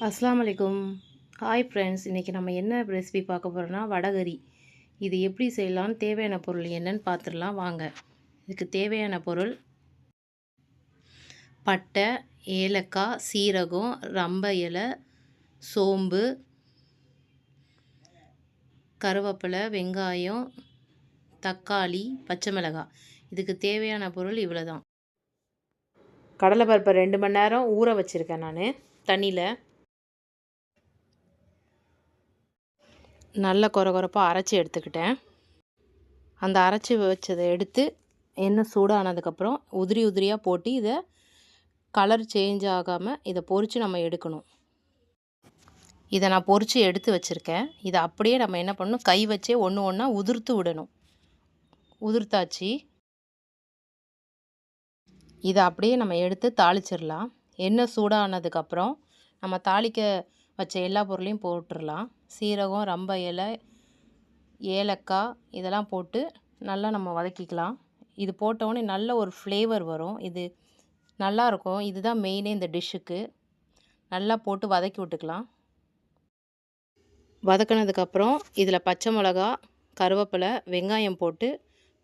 அஸ்ஸலாமு அலைக்கும். Hi friends, இன்றைக்கி நம்ம என்ன ரெசிபி பார்க்க போகிறோன்னா வடகறி. இது எப்படி செய்யலான்னு தேவையான பொருள் என்னன்னு பார்த்துடலாம் வாங்க. இதுக்கு தேவையான பொருள் பட்டை, ஏலக்காய், சீரகம், ரம்ப இலை, சோம்பு, கருவேப்பிலை, வெங்காயம், தக்காளி, பச்சை மிளகாய். இதுக்கு தேவையான பொருள் இவ்வளோ தான். கடலைப்பருப்பை 2 மணி நேரம் ஊற வச்சுருக்கேன் நான் தண்ணியில். நல்ல கொரகொரப்பாக அரைச்சி எடுத்துக்கிட்டேன். அந்த அரைச்சி வச்சதை எடுத்து எண்ணெய் சூடானதுக்கப்புறம் உதிரி உதிரியாக போட்டு இதை கலர் சேஞ்ச் ஆகாமல் இதை பொரித்து நம்ம எடுக்கணும். இதை நான் பொரித்து எடுத்து வச்சுருக்கேன். இதை அப்படியே நம்ம என்ன பண்ணணும், கை வச்சே ஒன்று ஒன்றா உதிர்த்து விடணும். உதிர்த்தாச்சு. இதை அப்படியே நம்ம எடுத்து தாளிச்சிடலாம். எண்ணெய் சூடானதுக்கப்புறம் நம்ம தாளிக்க வச்ச எல்லா பொருளையும் போட்டுடலாம். சீரகம், ரம்ப இலை, ஏலக்காய் இதெல்லாம் போட்டு நல்லா நம்ம வதக்கிக்கலாம். இது போட்டோடனே நல்ல ஒரு ஃப்ளேவர் வரும். இது நல்லாயிருக்கும். இதுதான் மெயினே இந்த டிஷ்ஷுக்கு. நல்லா போட்டு வதக்கி விட்டுக்கலாம். வதக்கினதுக்கப்புறம் இதில் பச்சை மிளகா, கருவேப்பிலை, வெங்காயம் போட்டு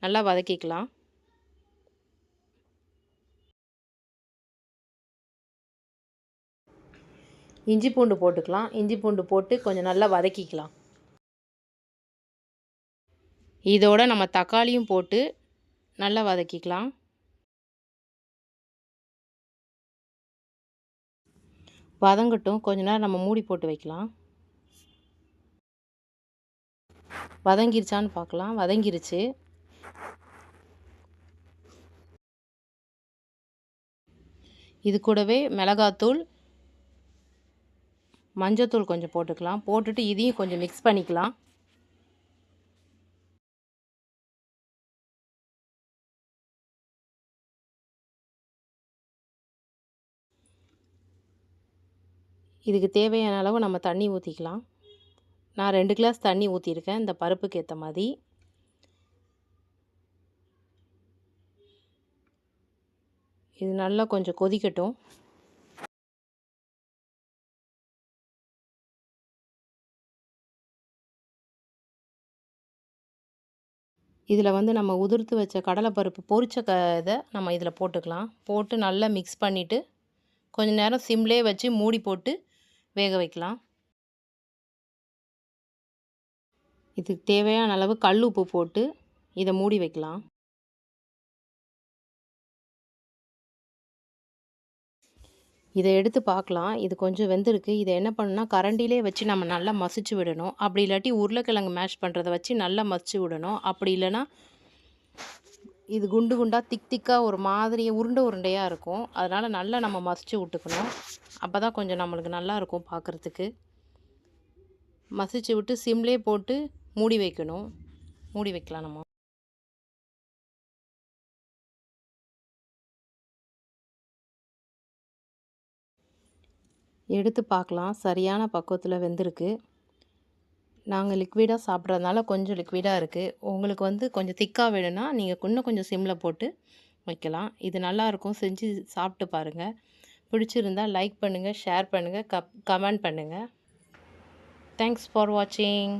நல்லா வதக்கிக்கலாம். இஞ்சி பூண்டு போட்டுக்கலாம். இஞ்சி பூண்டு போட்டு கொஞ்சம் நல்லா வதக்கிக்கலாம். இதோட நம்ம தக்காளியும் போட்டு நல்லா வதக்கிக்கலாம். வதங்கட்டும். கொஞ்ச நேரம் நம்ம மூடி போட்டு வைக்கலாம். வதங்கிருச்சான்னு பார்க்கலாம். வதங்கிருச்சு. இது கூடவே மிளகாத்தூள், மஞ்சத்தூள் கொஞ்சம் போட்டுக்கலாம். போட்டுட்டு இதையும் கொஞ்சம் மிக்ஸ் பண்ணிக்கலாம். இதுக்கு தேவையான அளவு நம்ம தண்ணி ஊற்றிக்கலாம். நான் 2 கிளாஸ் தண்ணி ஊற்றிருக்கேன் இந்த பருப்புக்கு ஏற்ற மாதிரி. இது நல்லா கொஞ்சம் கொதிக்கட்டும். இதில் வந்து நம்ம உதிர்த்து வச்ச கடலைப்பருப்பு பொரிச்ச இதை நம்ம இதில் போட்டுக்கலாம். போட்டு நல்லா மிக்ஸ் பண்ணிவிட்டு கொஞ்சம் நேரம் சிம்லே வச்சு மூடி போட்டு வேக வைக்கலாம். இதுக்கு தேவையான அளவு கல் உப்பு போட்டு இதை மூடி வைக்கலாம். இதை எடுத்து பார்க்கலாம். இது கொஞ்சம் வெந்திருக்கு. இதை என்ன பண்ணணும்னா கரண்டிலே வச்சு நம்ம நல்லா மசிச்சு விடணும். அப்படி இல்லாட்டி உருளைக்கிழங்கு மேஷ் பண்ணுறதை வச்சு நல்லா மசிச்சு விடணும். அப்படி இல்லைன்னா இது குண்டு குண்டாக திக்காக ஒரு மாதிரி உருண்டையாக இருக்கும். அதனால் நல்லா நம்ம மசிச்சு விட்டுக்கணும். அப்போ தான் கொஞ்சம் நம்மளுக்கு நல்லாயிருக்கும் பார்க்குறதுக்கு. மசிச்சு விட்டு சிம்லே போட்டு மூடி வைக்கணும். மூடி வைக்கலாம் நம்ம. எடுத்து பார்க்கலாம். சரியான பக்குவத்தில் வெந்திருக்கு. நாங்கள் லிக்விடாக சாப்பிட்றதுனால கொஞ்சம் லிக்விடாக இருக்குது. உங்களுக்கு வந்து கொஞ்சம் திக்காக வேணும்னா நீங்கள் இன்னும் கொஞ்சம் சிம்மில் போட்டு வைக்கலாம். இது நல்லாயிருக்கும். செஞ்சு சாப்பிட்டு பாருங்கள். பிடிச்சிருந்தால் லைக் பண்ணுங்கள், ஷேர் பண்ணுங்கள், கமெண்ட் பண்ணுங்கள். தேங்க்ஸ் ஃபார் வாட்சிங்.